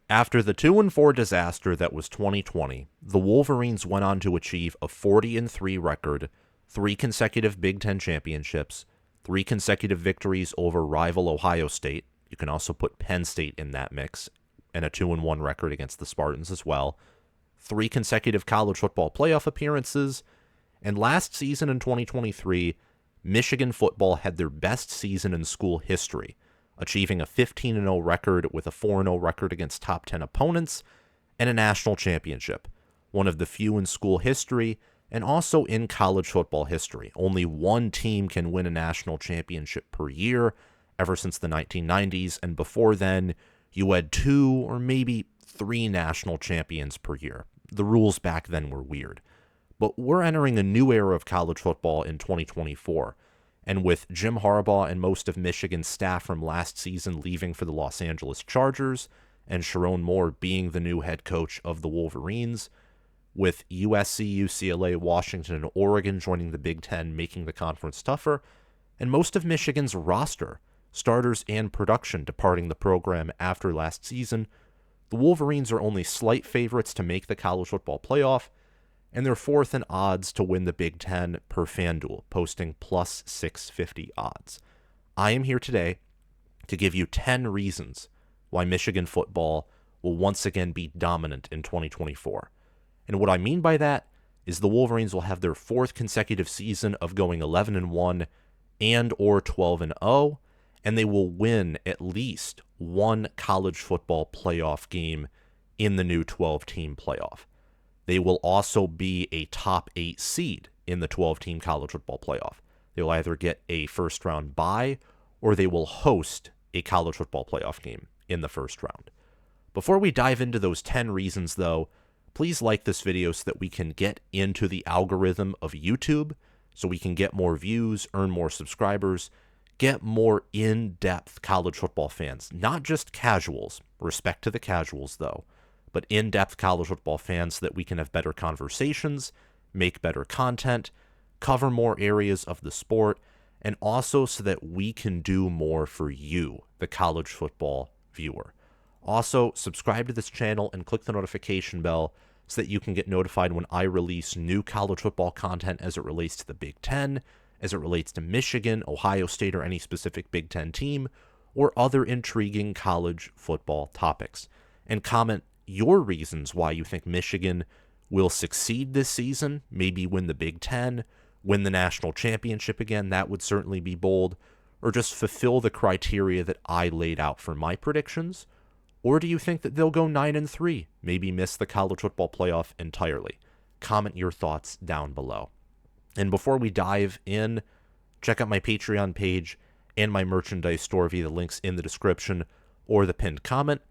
After the 2-4 disaster that was 2020, the Wolverines went on to achieve a 40-3 record, 3 consecutive Big Ten championships, 3 consecutive victories over rival Ohio State. You can also put Penn State in that mix, and a 2-1 record against the Spartans as well. 3 consecutive college football playoff appearances, and last season in 2023, Michigan football had their best season in school history, achieving a 15-0 record with a 4-0 record against top 10 opponents and a national championship, one of the few in school history and also in college football history. Only one team can win a national championship per year ever since the 1990s, and before then, you had 2 or maybe 3 national champions per year. The rules back then were weird. But we're entering a new era of college football in 2024. And with Jim Harbaugh and most of Michigan's staff from last season leaving for the Los Angeles Chargers, and Sherrone Moore being the new head coach of the Wolverines, with USC, UCLA, Washington, and Oregon joining the Big Ten, making the conference tougher, and most of Michigan's roster, starters and production departing the program after last season, the Wolverines are only slight favorites to make the college football playoff, and they're fourth in odds to win the Big Ten per FanDuel, posting plus 650 odds. I am here today to give you 10 reasons why Michigan football will once again be dominant in 2024. And what I mean by that is the Wolverines will have their 4th consecutive season of going 11-1 and or 12-0, and they will win at least one college football playoff game in the new 12-team playoff. They will also be a top 8 seed in the 12-team college football playoff. They will either get a first-round bye or they will host a college football playoff game in the first round. Before we dive into those 10 reasons, though, please like this video so that we can get into the algorithm of YouTube, so we can get more views, earn more subscribers, get more in-depth college football fans, not just casuals. Respect to the casuals, though, but in-depth college football fans so that we can have better conversations, make better content, cover more areas of the sport, and also so that we can do more for you, the college football viewer. Also, subscribe to this channel and click the notification bell so that you can get notified when I release new college football content as it relates to the Big Ten, as it relates to Michigan, Ohio State, or any specific Big Ten team, or other intriguing college football topics. And comment your reasons why you think Michigan will succeed this season, maybe win the Big Ten, win the national championship again, that would certainly be bold, or just fulfill the criteria that I laid out for my predictions. Or do you think that they'll go 9-3, maybe miss the college football playoff entirely? Comment your thoughts down below. And before we dive in, check out my Patreon page and my merchandise store via the links in the description or the pinned comment.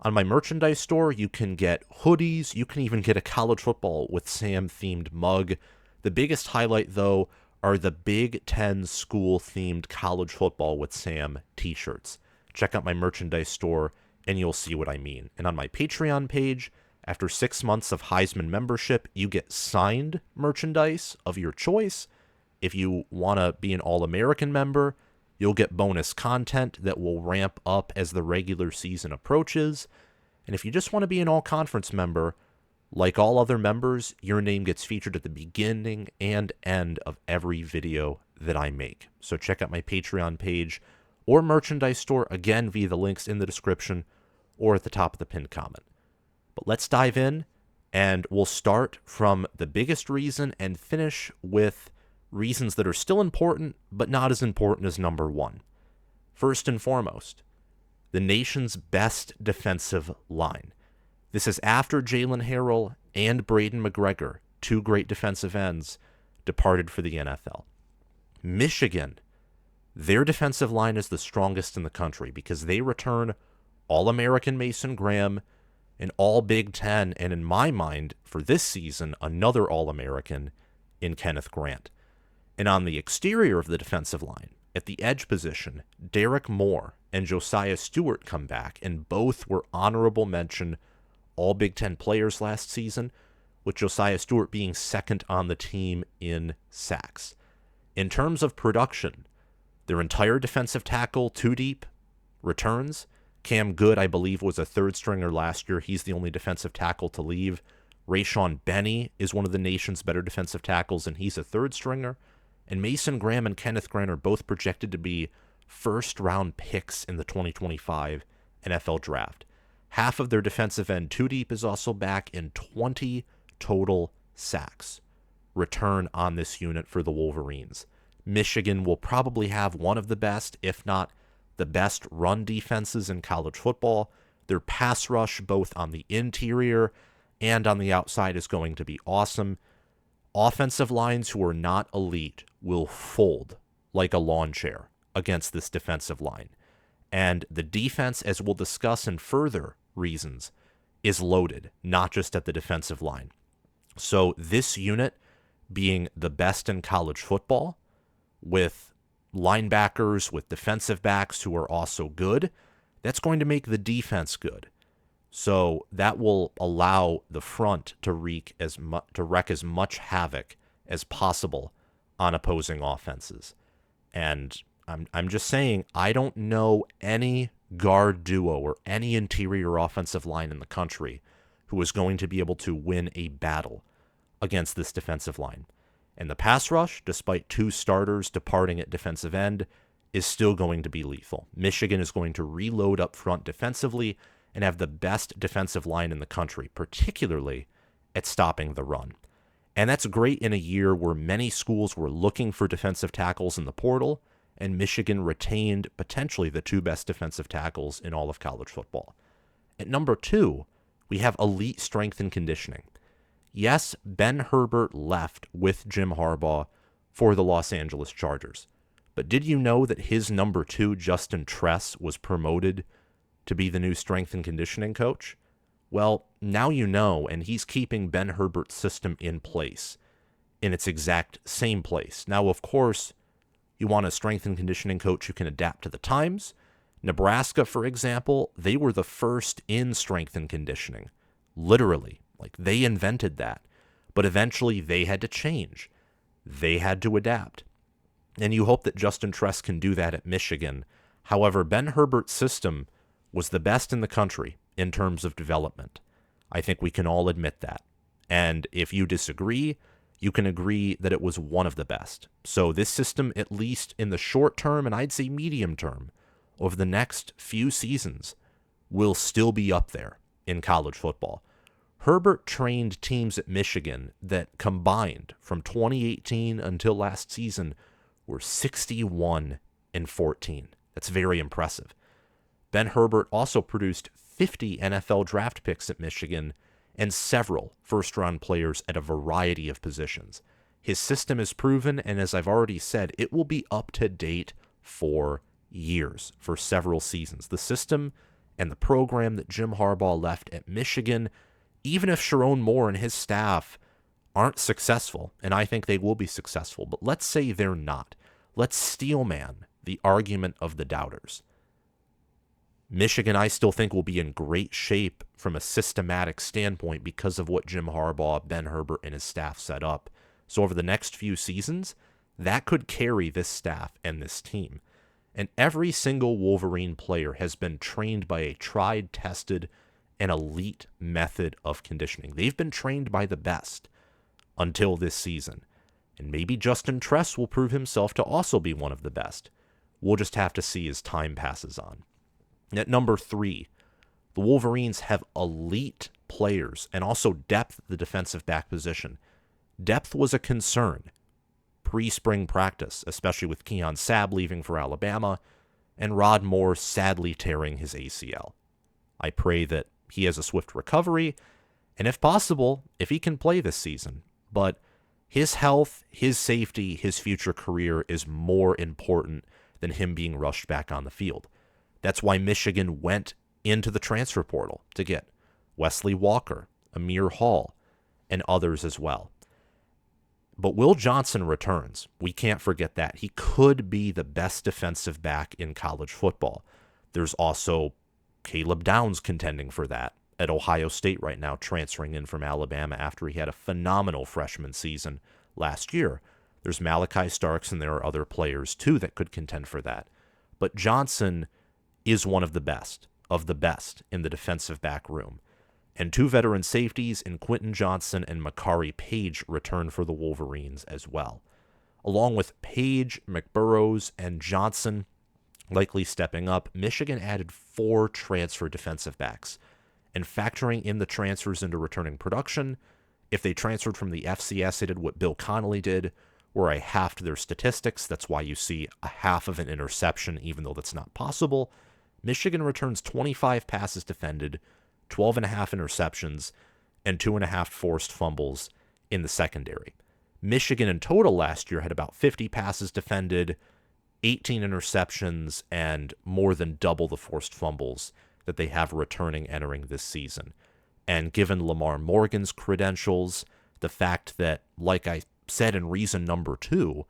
On my merchandise store, you can get hoodies. You can even get a college football with Sam themed mug. The biggest highlight, though, are the Big Ten school themed college football with Sam t-shirts. Check out my merchandise store and you'll see what I mean. And on my Patreon page, after 6 months of Heisman membership, you get signed merchandise of your choice. If you want to be an All-American member, you'll get bonus content that will ramp up as the regular season approaches. And if you just want to be an all-conference member, like all other members, your name gets featured at the beginning and end of every video that I make. So check out my Patreon page or merchandise store, again, via the links in the description or at the top of the pinned comment. But let's dive in, and we'll start from the biggest reason and finish with reasons that are still important, but not as important as number 1. First and foremost, the nation's best defensive line. This is after Jalen Harrell and Braden McGregor, 2 great defensive ends, departed for the NFL. Michigan, their defensive line is the strongest in the country because they return All-American Mason Graham, an All-Big Ten, and in my mind, for this season, another All-American in Kenneth Grant. And on the exterior of the defensive line, at the edge position, Derek Moore and Josiah Stewart come back, and both were honorable mention All-Big Ten players last season, with Josiah Stewart being second on the team in sacks. In terms of production, their entire defensive tackle, 2 deep, returns, Cam Good, I believe, was a third stringer last year. He's the only defensive tackle to leave. Rayshon Benny is one of the nation's better defensive tackles, and he's a third stringer. And Mason Graham and Kenneth Grant are both projected to be first-round picks in the 2025 NFL Draft. Half of their defensive end, two deep, is also back, in 20 total sacks return on this unit for the Wolverines. Michigan will probably have one of the best, if not the best, run defenses in college football. Their pass rush, both on the interior and on the outside, is going to be awesome. Offensive lines who are not elite will fold like a lawn chair against this defensive line. And the defense, as we'll discuss in further reasons, is loaded, not just at the defensive line. So this unit being the best in college football, with linebackers, with defensive backs who are also good, that's going to make the defense good. So that will allow the front to wreak as much havoc as possible on opposing offenses. And I'm just saying, I don't know any guard duo or any interior offensive line in the country who is going to be able to win a battle against this defensive line. And the pass rush, despite two starters departing at defensive end, is still going to be lethal. Michigan is going to reload up front defensively and have the best defensive line in the country, particularly at stopping the run. And that's great in a year where many schools were looking for defensive tackles in the portal, and Michigan retained potentially the two best defensive tackles in all of college football. At number 2, we have elite strength and conditioning. Yes, Ben Herbert left with Jim Harbaugh for the Los Angeles Chargers. But did you know that his number 2, Justin Tress, was promoted to be the new strength and conditioning coach? Well, now you know, and he's keeping Ben Herbert's system in place, in its exact same place. Now, of course, you want a strength and conditioning coach who can adapt to the times. Nebraska, for example, they were the first in strength and conditioning. Literally. Like, they invented that. But eventually they had to change. They had to adapt. And you hope that Justin Tress can do that at Michigan. However, Ben Herbert's system was the best in the country in terms of development. I think we can all admit that. And if you disagree, you can agree that it was one of the best. So this system, at least in the short term, and I'd say medium term, over the next few seasons, will still be up there in college football. Herbert trained teams at Michigan that combined from 2018 until last season were 61-14. That's very impressive. Ben Herbert also produced 50 NFL draft picks at Michigan and several first-round players at a variety of positions. His system is proven, and as I've already said, it will be up to date for years, for several seasons. The system and the program that Jim Harbaugh left at Michigan, even if Sherrone Moore and his staff aren't successful, and I think they will be successful, but let's say they're not. Let's steelman the argument of the doubters. Michigan, I still think, will be in great shape from a systematic standpoint because of what Jim Harbaugh, Ben Herbert, and his staff set up. So over the next few seasons, that could carry this staff and this team. And every single Wolverine player has been trained by a tried, tested, and elite method of conditioning. They've been trained by the best until this season. And maybe Justin Tress will prove himself to also be one of the best. We'll just have to see as time passes on. At number 3, the Wolverines have elite players and also depth at the defensive back position. Depth was a concern pre-spring practice, especially with Keon Sabb leaving for Alabama and Rod Moore sadly tearing his ACL. I pray that he has a swift recovery, and if possible, if he can play this season. But his health, his safety, his future career is more important than him being rushed back on the field. That's why Michigan went into the transfer portal to get Wesley Walker, Amir Hall, and others as well. But Will Johnson returns. We can't forget that. He could be the best defensive back in college football. There's also Caleb Downs contending for that at Ohio State right now, transferring in from Alabama after he had a phenomenal freshman season last year. There's Malachi Starks, and there are other players too that could contend for that. But Johnson is one of the best of the best in the defensive back room. And 2 veteran safeties in Quentin Johnson and Makari Page return for the Wolverines as well. Along with Page, McBurrows, and Johnson likely stepping up, Michigan added 4 transfer defensive backs. And factoring in the transfers into returning production, if they transferred from the FCS, they did what Bill Connolly did, where I halved their statistics. That's why you see a half of an interception, even though that's not possible. Michigan returns 25 passes defended, 12.5 interceptions, and 2.5 forced fumbles in the secondary. Michigan in total last year had about 50 passes defended, 18 interceptions, and more than double the forced fumbles that they have returning entering this season. And given Lamar Morgan's credentials, the fact that, like I said in reason number 2,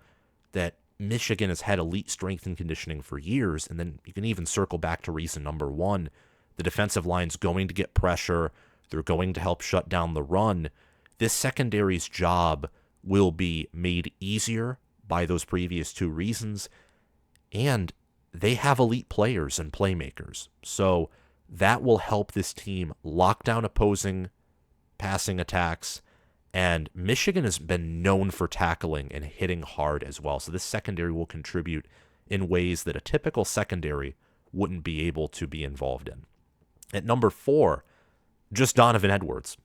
that Michigan has had elite strength and conditioning for years, and then you can even circle back to reason number 1, the defensive line's going to get pressure, they're going to help shut down the run. This secondary's job will be made easier by those previous 2 reasons, and they have elite players and playmakers. So that will help this team lock down opposing passing attacks, and Michigan has been known for tackling and hitting hard as well. So this secondary will contribute in ways that a typical secondary wouldn't be able to be involved in. At number 4, just Donovan Edwards.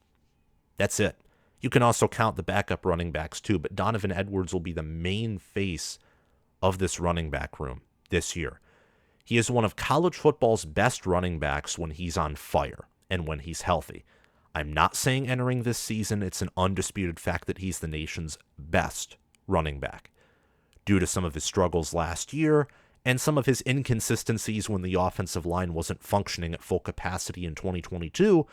That's it. You can also count the backup running backs too, but Donovan Edwards will be the main face of this running back room this year. He is one of college football's best running backs when he's on fire and when he's healthy. I'm not saying entering this season it's an undisputed fact that he's the nation's best running back. Due to some of his struggles last year and some of his inconsistencies when the offensive line wasn't functioning at full capacity in 2022,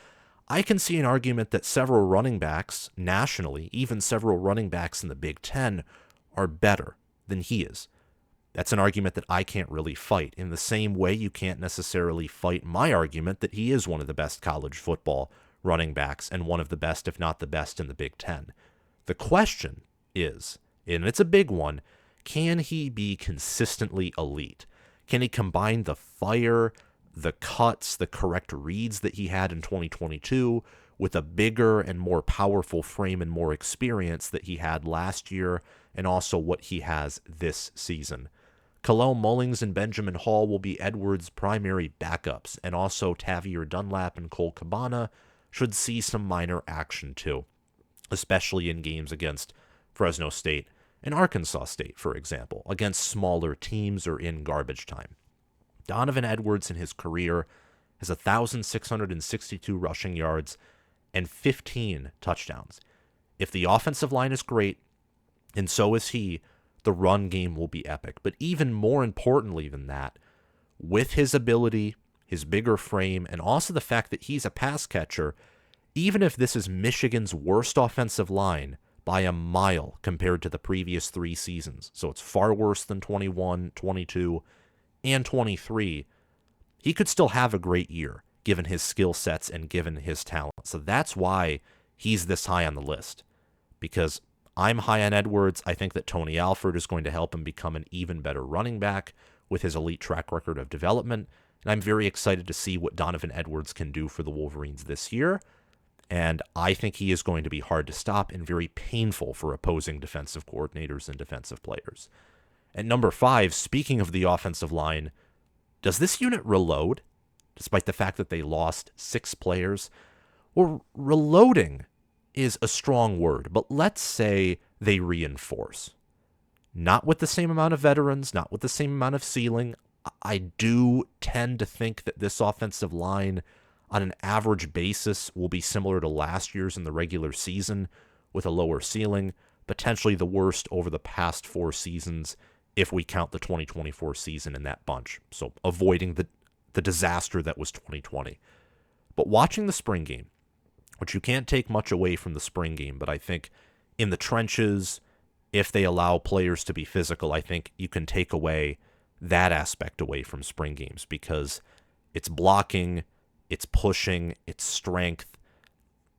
I can see an argument that several running backs nationally, even several running backs in the Big Ten, are better than he is. That's an argument that I can't really fight. In the same way, you can't necessarily fight my argument that he is one of the best college football running backs and one of the best, if not the best, in the Big Ten. The question is, and it's a big one, can he be consistently elite? Can he combine the fire, the cuts, the correct reads that he had in 2022 with a bigger and more powerful frame and more experience that he had last year, and also what he has this season? Kalel Mullings and Benjamin Hall will be Edwards' primary backups, and also Tavier Dunlap and Cole Cabana should see some minor action too, especially in games against Fresno State and Arkansas State, for example, against smaller teams or in garbage time. Donovan Edwards in his career has 1,662 rushing yards and 15 touchdowns. If the offensive line is great, and so is he, the run game will be epic. But even more importantly than that, with his ability, his bigger frame, and also the fact that he's a pass catcher, even if this is Michigan's worst offensive line by a mile compared to the previous 3 seasons, so it's far worse than 21, 22, and 23, he could still have a great year given his skill sets and given his talent. So that's why he's this high on the list, because I'm high on Edwards. I think that Tony Alford is going to help him become an even better running back with his elite track record of development, and I'm very excited to see what Donovan Edwards can do for the Wolverines this year, and I think he is going to be hard to stop and very painful for opposing defensive coordinators and defensive players. At number 5, speaking of the offensive line, does this unit reload, despite the fact that they lost 6 players? Well, reloading is a strong word, but let's say they reinforce. Not with the same amount of veterans, not with the same amount of ceiling. I do tend to think that this offensive line, on an average basis, will be similar to last year's in the regular season, with a lower ceiling, potentially the worst over the past 4 seasons, if we count the 2024 season in that bunch. So avoiding the disaster that was 2020. But watching the spring game, which you can't take much away from the spring game, but I think in the trenches, if they allow players to be physical, I think you can take away that aspect away from spring games, because it's blocking, it's pushing, it's strength.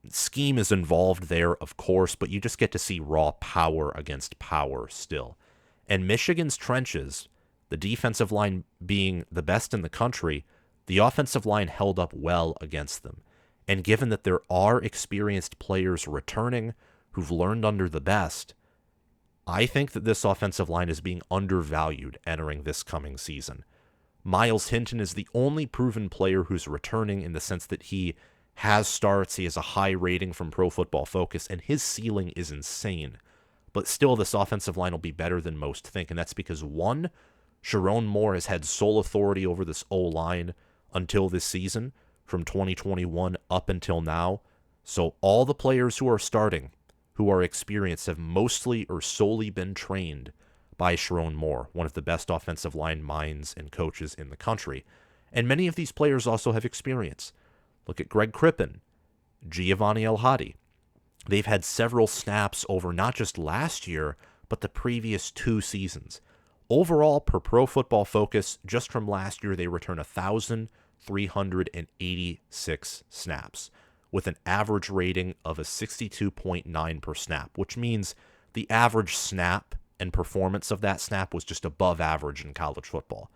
Scheme is involved there, of course, but you just get to see raw power against power still. And Michigan's trenches, the defensive line being the best in the country, the offensive line held up well against them. And given that there are experienced players returning who've learned under the best, I think that this offensive line is being undervalued entering this coming season. Miles Hinton is the only proven player who's returning in the sense that he has starts, he has a high rating from Pro Football Focus, and his ceiling is insane. But still, this offensive line will be better than most think, and that's because, one, Sherrone Moore has had sole authority over this O-line until this season, from 2021 up until now. So all the players who are starting, who are experienced, have mostly or solely been trained by Sherrone Moore, one of the best offensive line minds and coaches in the country. And many of these players also have experience. Look at Greg Crippen, Giovanni El-Hadi. They've had several snaps over not just last year, but the previous 2 seasons. Overall, per Pro Football Focus, just from last year, they return 1,386 snaps, with an average rating of a 62.9 per snap, which means the average snap and performance of that snap was just above average in college football,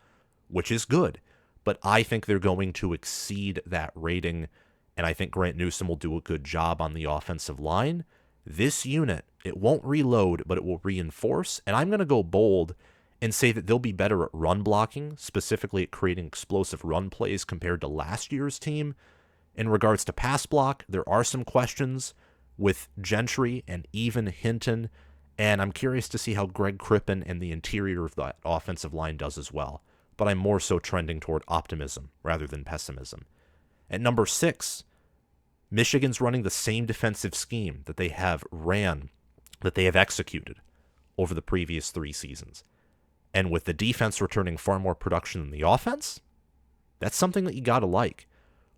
which is good. But I think they're going to exceed that rating, and I think Grant Newsome will do a good job on the offensive line. This unit, it won't reload, but it will reinforce, and I'm going to go bold and say that they'll be better at run blocking, specifically at creating explosive run plays compared to last year's team. In regards to pass block, there are some questions with Gentry and even Hinton, and I'm curious to see how Greg Crippen and the interior of that offensive line does as well. But I'm more so trending toward optimism rather than pessimism. At number 6, Michigan's running the same defensive scheme that they have executed over the previous 3 seasons. And with the defense returning far more production than the offense, that's something that you gotta like.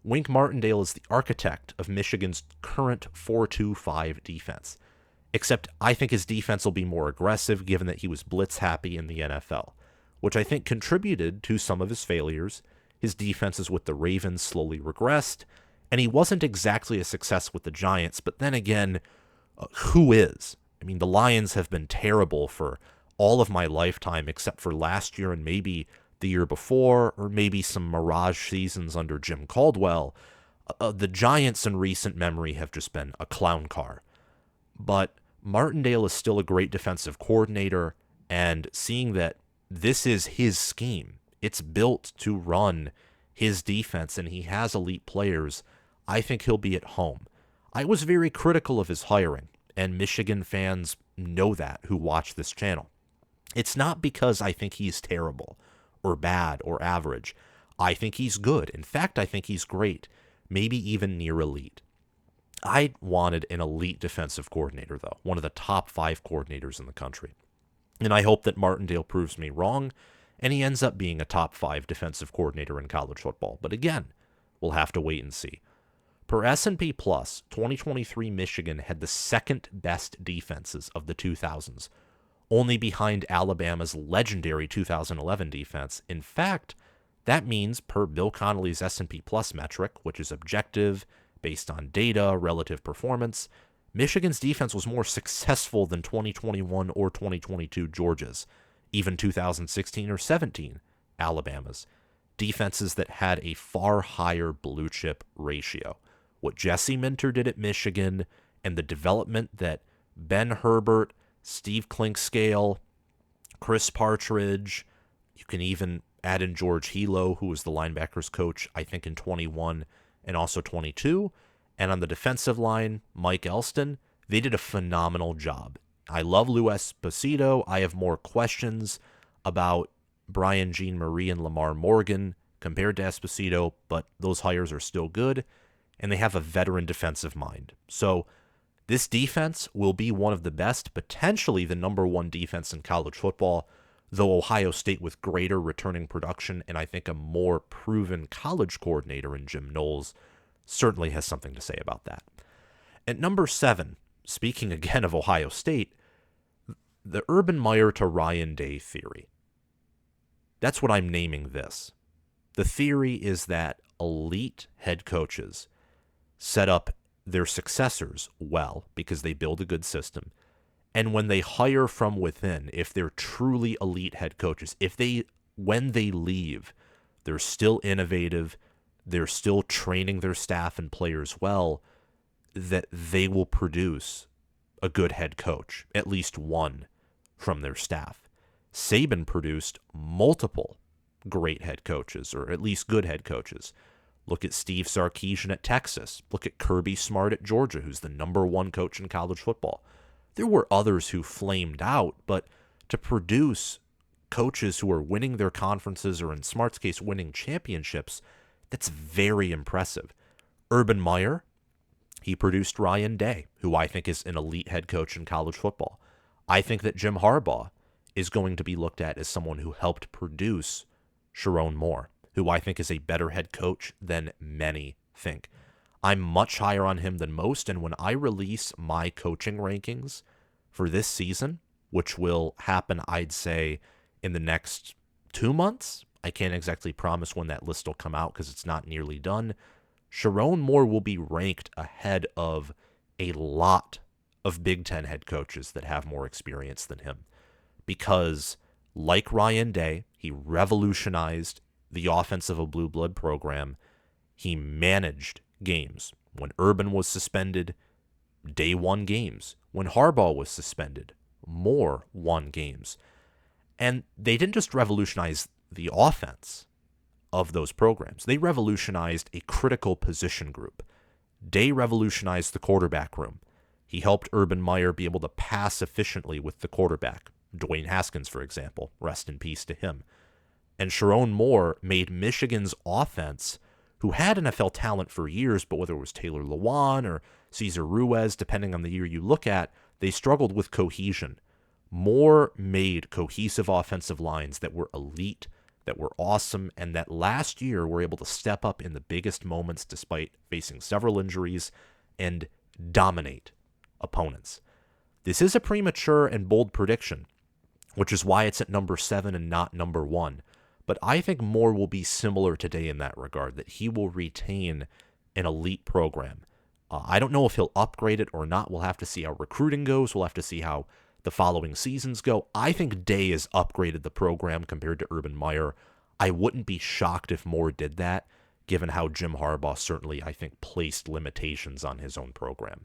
Wink Martindale is the architect of Michigan's current 4-2-5 defense. Except I think his defense will be more aggressive given that he was blitz happy in the NFL, which I think contributed to some of his failures. His defenses with the Ravens slowly regressed, and he wasn't exactly a success with the Giants, but then again, who is? I mean, the Lions have been terrible for all of my lifetime except for last year and maybe the year before, or maybe some mirage seasons under Jim Caldwell. The Giants in recent memory have just been a clown car. But Martindale is still a great defensive coordinator, and seeing that this is his scheme, it's built to run his defense, and he has elite players, I think he'll be at home. I was very critical of his hiring, and Michigan fans know that who watch this channel. It's not because I think he's terrible or bad or average. I think he's good. In fact, I think he's great, maybe even near elite. I wanted an elite defensive coordinator, though, one of the top 5 coordinators in the country. And I hope that Martindale proves me wrong, and he ends up being a top 5 defensive coordinator in college football. But again, we'll have to wait and see. Per S&P Plus, 2023 Michigan had the second best defenses of the 2000s, only behind Alabama's legendary 2011 defense. In fact, that means per Bill Connolly's S&P Plus metric, which is objective, based on data, relative performance, Michigan's defense was more successful than 2021 or 2022 Georgia's, even 2016 or 17 Alabama's, defenses that had a far higher blue chip ratio. What Jesse Minter did at Michigan and the development that Ben Herbert, Steve Clinkscale, Chris Partridge, you can even add in George Hilo, who was the linebackers coach, I think, in 21 and also 22. And on the defensive line, Mike Elston, they did a phenomenal job. I love Lou Esposito. I have more questions about Brian Jean-Marie and Lamar Morgan compared to Esposito, but those hires are still good, and they have a veteran defensive mind. So this defense will be one of the best, potentially the number 1 defense in college football, though Ohio State with greater returning production and I think a more proven college coordinator in Jim Knowles certainly has something to say about that. At number 7, speaking again of Ohio State, the Urban Meyer to Ryan Day theory. That's what I'm naming this. The theory is that elite head coaches set up their successors well because they build a good system. And when they hire from within, if they're truly elite head coaches, when they leave, They're still innovative. They're still training their staff and players well, that they will produce a good head coach, at least one from their staff. Saban produced multiple great head coaches, or at least good head coaches. Look at Steve Sarkisian at Texas. Look at Kirby Smart at Georgia, who's the #1 coach in college football. There were others who flamed out, but to produce coaches who are winning their conferences, or in Smart's case, winning championships, that's very impressive. Urban Meyer, he produced Ryan Day, who I think is an elite head coach in college football. I think that Jim Harbaugh is going to be looked at as someone who helped produce Sherrone Moore, who I think is a better head coach than many think. I'm much higher on him than most, and when I release my coaching rankings for this season, which will happen, I'd say, in the next 2 months, I can't exactly promise when that list will come out because it's not nearly done, Sherrone Moore will be ranked ahead of a lot of Big Ten head coaches that have more experience than him. Because, like Ryan Day, he revolutionized the offense of a blue blood program. He managed games. When Urban was suspended, Day won games. When Harbaugh was suspended, Moore won games. And they didn't just revolutionize the offense of those programs. They revolutionized a critical position group. Day revolutionized the quarterback room. He helped Urban Meyer be able to pass efficiently with the quarterback. Dwayne Haskins, for example, rest in peace to him. And Sherrone Moore made Michigan's offense, who had NFL talent for years, but whether it was Taylor Lewan or Cesar Ruiz, depending on the year you look at, they struggled with cohesion. Moore made cohesive offensive lines that were elite, that were awesome, and that last year were able to step up in the biggest moments despite facing several injuries and dominate opponents. This is a premature and bold prediction, which is why it's at number 7 and not number 1. But I think Moore will be similar today in that regard, that he will retain an elite program. I don't know if he'll upgrade it or not. We'll have to see how recruiting goes. We'll have to see how the following seasons go. I think Day has upgraded the program compared to Urban Meyer. I wouldn't be shocked if Moore did that, given how Jim Harbaugh certainly, I think, placed limitations on his own program.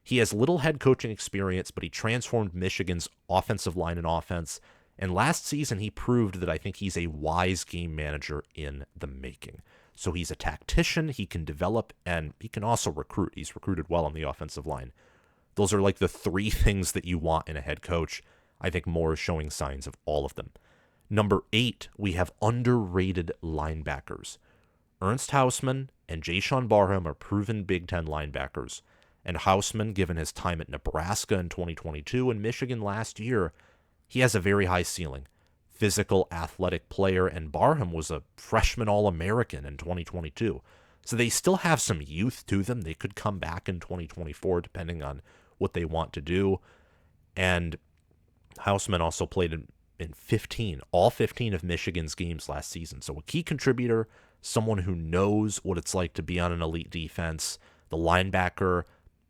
He has little head coaching experience, but he transformed Michigan's offensive line and offense. And last season, he proved that I think he's a wise game manager in the making. So he's a tactician, he can develop, and he can also recruit. He's recruited well on the offensive line. Those are like the 3 things that you want in a head coach. I think Moore is showing signs of all of them. Number 8, we have underrated linebackers. Ernst Hausmann and Jayshon Barham are proven Big Ten linebackers. And Hausmann, given his time at Nebraska in 2022 and Michigan last year, he has a very high ceiling. Physical, athletic player, and Barham was a freshman All-American in 2022. So they still have some youth to them. They could come back in 2024 depending on what they want to do. And Hausmann also played in all 15 of Michigan's games last season. So a key contributor, someone who knows what it's like to be on an elite defense. The linebacker,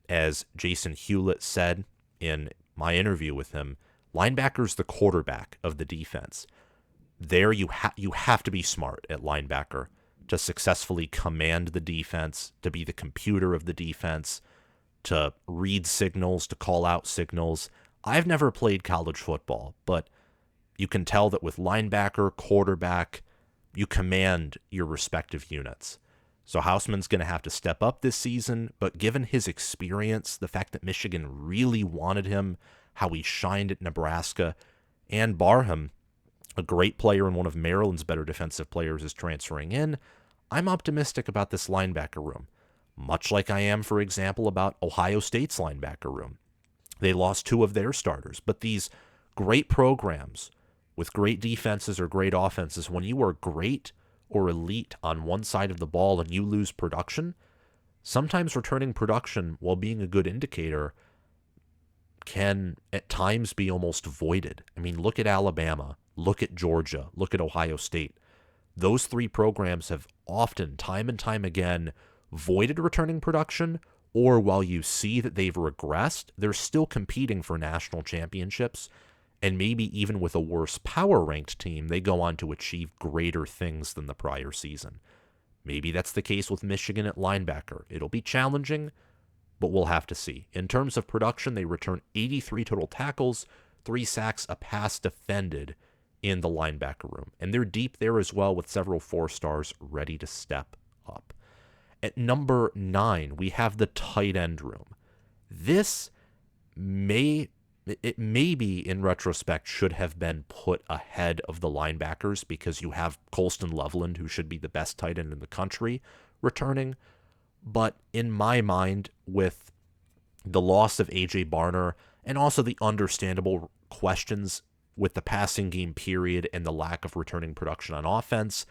as Jason Hewlett said in my interview with him, linebacker's the quarterback of the defense. There you have to be smart at linebacker to successfully command the defense, to be the computer of the defense, to read signals, to call out signals. I've never played college football, but you can tell that with linebacker, quarterback, you command your respective units. So Hausmann's going to have to step up this season, but given his experience, the fact that Michigan really wanted him, how he shined at Nebraska, and Barham, a great player and one of Maryland's better defensive players, is transferring in, I'm optimistic about this linebacker room, much like I am, for example, about Ohio State's linebacker room. They lost 2 of their starters, but these great programs with great defenses or great offenses, when you are great or elite on one side of the ball and you lose production, sometimes returning production while being a good indicator can at times be almost voided. I mean, look at Alabama, look at Georgia, look at Ohio State. Those 3 programs have often, time and time again, voided returning production, or while you see that they've regressed, they're still competing for national championships. And maybe even with a worse power-ranked team, they go on to achieve greater things than the prior season. Maybe that's the case with Michigan at linebacker. It'll be challenging, but we'll have to see. In terms of production, they return 83 total tackles, 3 sacks, a pass defended in the linebacker room. And they're deep there as well with several 4-stars ready to step up. At number 9, we have the tight end room. This maybe in retrospect should have been put ahead of the linebackers because you have Colston Loveland, who should be the best tight end in the country, returning. But in my mind, with the loss of A.J. Barner and also the understandable questions with the passing game period and the lack of returning production on offense,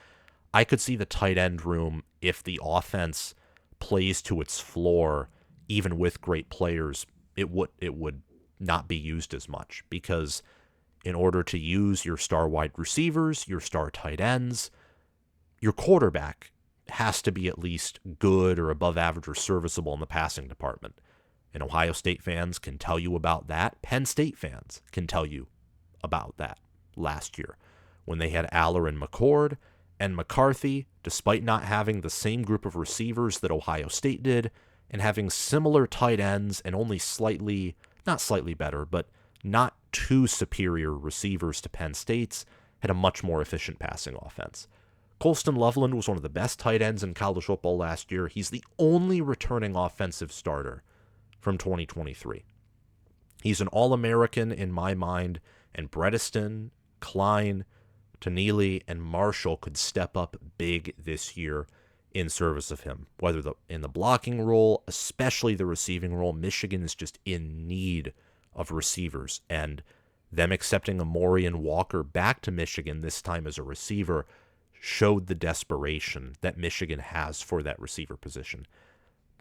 I could see the tight end room, if the offense plays to its floor, even with great players, it would not be used as much, because in order to use your star wide receivers, your star tight ends, your quarterback has to be at least good or above average or serviceable in the passing department. And Ohio State fans can tell you about that. Penn State fans can tell you about that last year when they had Aller and McCord and McCarthy, despite not having the same group of receivers that Ohio State did and having similar tight ends and only not slightly better, but not too superior receivers to Penn State's, had a much more efficient passing offense. Colston Loveland was one of the best tight ends in college football last year. He's the only returning offensive starter from 2023. He's an All-American in my mind, and Bredesen, Klein, Tonili, and Marshall could step up big this year in service of him, whether in the blocking role, especially the receiving role. Michigan is just in need of receivers, and them accepting Amori and Walker back to Michigan this time as a receiver showed the desperation that Michigan has for that receiver position.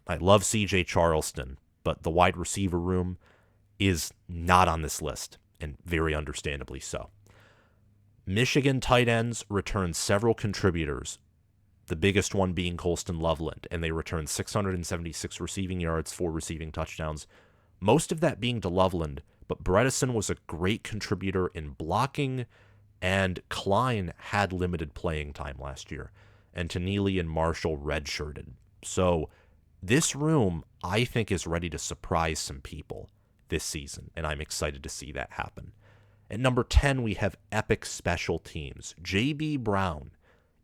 I love CJ Charleston, but the wide receiver room is not on this list, and very understandably so. Michigan tight ends returned several contributors, the biggest one being Colston Loveland, and they returned 676 receiving yards, 4 receiving touchdowns, most of that being to Loveland, but Bredesen was a great contributor in blocking, and Klein had limited playing time last year, and Tonili and Marshall redshirted. So this room, I think, is ready to surprise some people this season, and I'm excited to see that happen. At number 10, we have epic special teams. J.B. Brown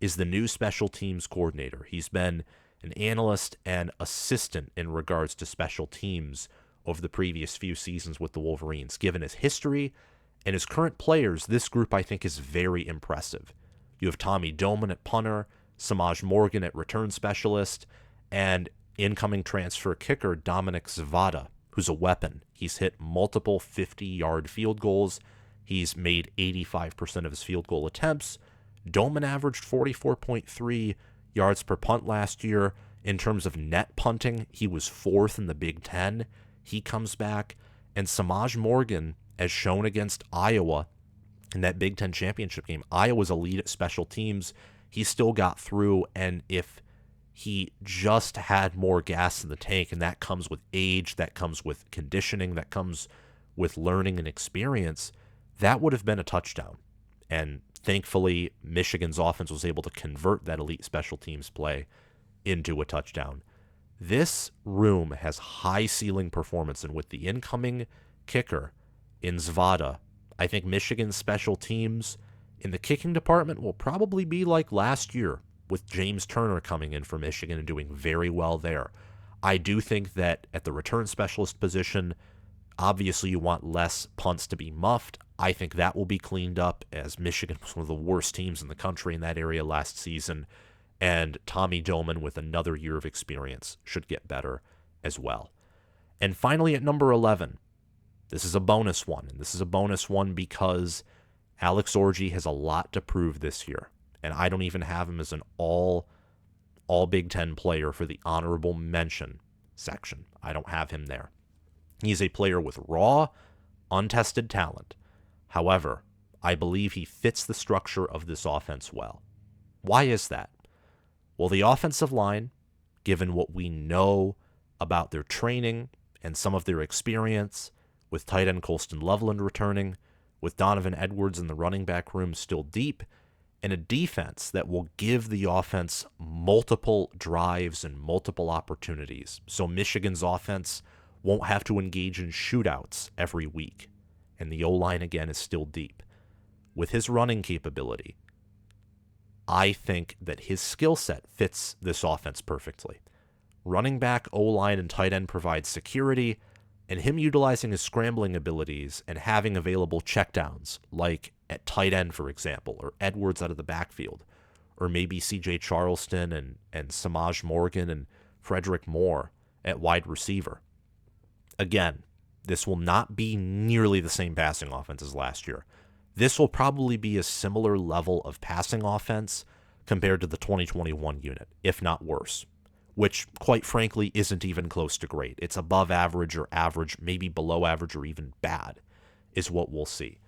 is the new special teams coordinator. He's been an analyst and assistant in regards to special teams over the previous few seasons with the Wolverines. Given his history and his current players, this group I think is very impressive. You have Tommy Doman at punter, Samaj Morgan at return specialist, and incoming transfer kicker Dominic Zavada, who's a weapon. He's hit multiple 50-yard field goals. He's made 85% of his field goal attempts. Doman averaged 44.3 yards per punt last year. In terms of net punting, he was 4th in the Big Ten. He comes back. And Samaj Morgan, as shown against Iowa in that Big Ten championship game, Iowa's a lead at special teams. He still got through, and if he just had more gas in the tank, and that comes with age, that comes with conditioning, that comes with learning and experience, that would have been a touchdown. And thankfully, Michigan's offense was able to convert that elite special teams play into a touchdown. This room has high ceiling performance, and with the incoming kicker in Zvada, I think Michigan's special teams in the kicking department will probably be like last year, with James Turner coming in for Michigan and doing very well there. I do think that at the return specialist position, obviously you want less punts to be muffed. I think that will be cleaned up, as Michigan was one of the worst teams in the country in that area last season, and Tommy Doman, with another year of experience, should get better as well. And finally, at number 11, this is a bonus one, and this is a bonus one because Alex Orji has a lot to prove this year, and I don't even have him as an all Big Ten player for the honorable mention section. I don't have him there. He's a player with raw, untested talent. However, I believe he fits the structure of this offense well. Why is that? Well, the offensive line, given what we know about their training and some of their experience, with tight end Colston Loveland returning, with Donovan Edwards in the running back room still deep, and a defense that will give the offense multiple drives and multiple opportunities. So Michigan's offense won't have to engage in shootouts every week. And the O-line, again, is still deep. With his running capability, I think that his skill set fits this offense perfectly. Running back, O-line, and tight end provide security, and him utilizing his scrambling abilities and having available checkdowns, like at tight end, for example, or Edwards out of the backfield, or maybe C.J. Charleston and Samaj Morgan and Frederick Moore at wide receiver. Again, this will not be nearly the same passing offense as last year. This will probably be a similar level of passing offense compared to the 2021 unit, if not worse, which, quite frankly, isn't even close to great. It's above average or average, maybe below average or even bad, is what we'll see.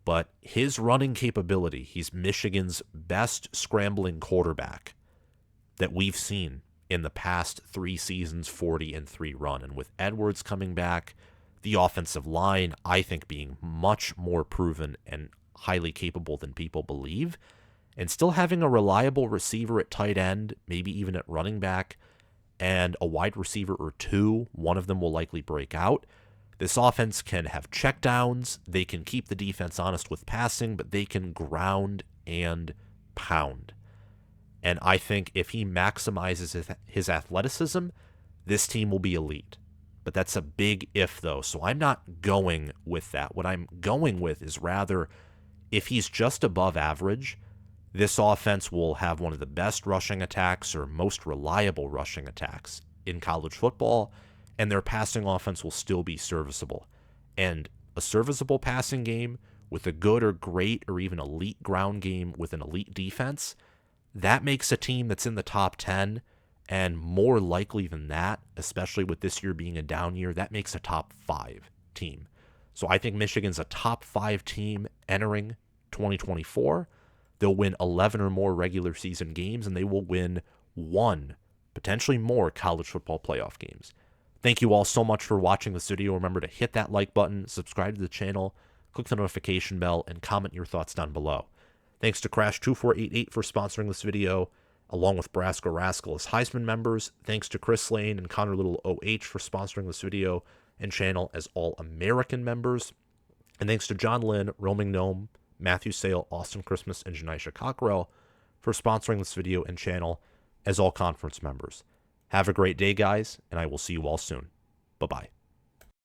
But his running capability, he's Michigan's best scrambling quarterback that we've seen in the past 3 seasons, 40-3 run. And with Edwards coming back, the offensive line, I think, being much more proven and highly capable than people believe, and still having a reliable receiver at tight end, maybe even at running back, and a wide receiver or two, one of them will likely break out. This offense can have checkdowns, they can keep the defense honest with passing, but they can ground and pound. And I think if he maximizes his athleticism, this team will be elite. But that's a big if, though, so I'm not going with that. What I'm going with is rather, if he's just above average, this offense will have one of the best rushing attacks or most reliable rushing attacks in college football, and their passing offense will still be serviceable. And a serviceable passing game with a good or great or even elite ground game with an elite defense, that makes a team that's in the top 10, and more likely than that, especially with this year being a down year, that makes a top 5 team. So I think Michigan's a top 5 team entering 2024. They'll win 11 or more regular season games, and they will win 1, potentially more, college football playoff games. Thank you all so much for watching this video. Remember to hit that like button, subscribe to the channel, click the notification bell, and comment your thoughts down below. Thanks to Crash2488 for sponsoring this video, along with Brasco Rascal as Heisman members. Thanks to Chris Lane and Connor Little OH for sponsoring this video and channel as All-American members. And thanks to John Lynn, Roaming Gnome, Matthew Sale, Austin Christmas, and Janisha Cockrell for sponsoring this video and channel as all conference members. Have a great day, guys, and I will see you all soon. Bye-bye.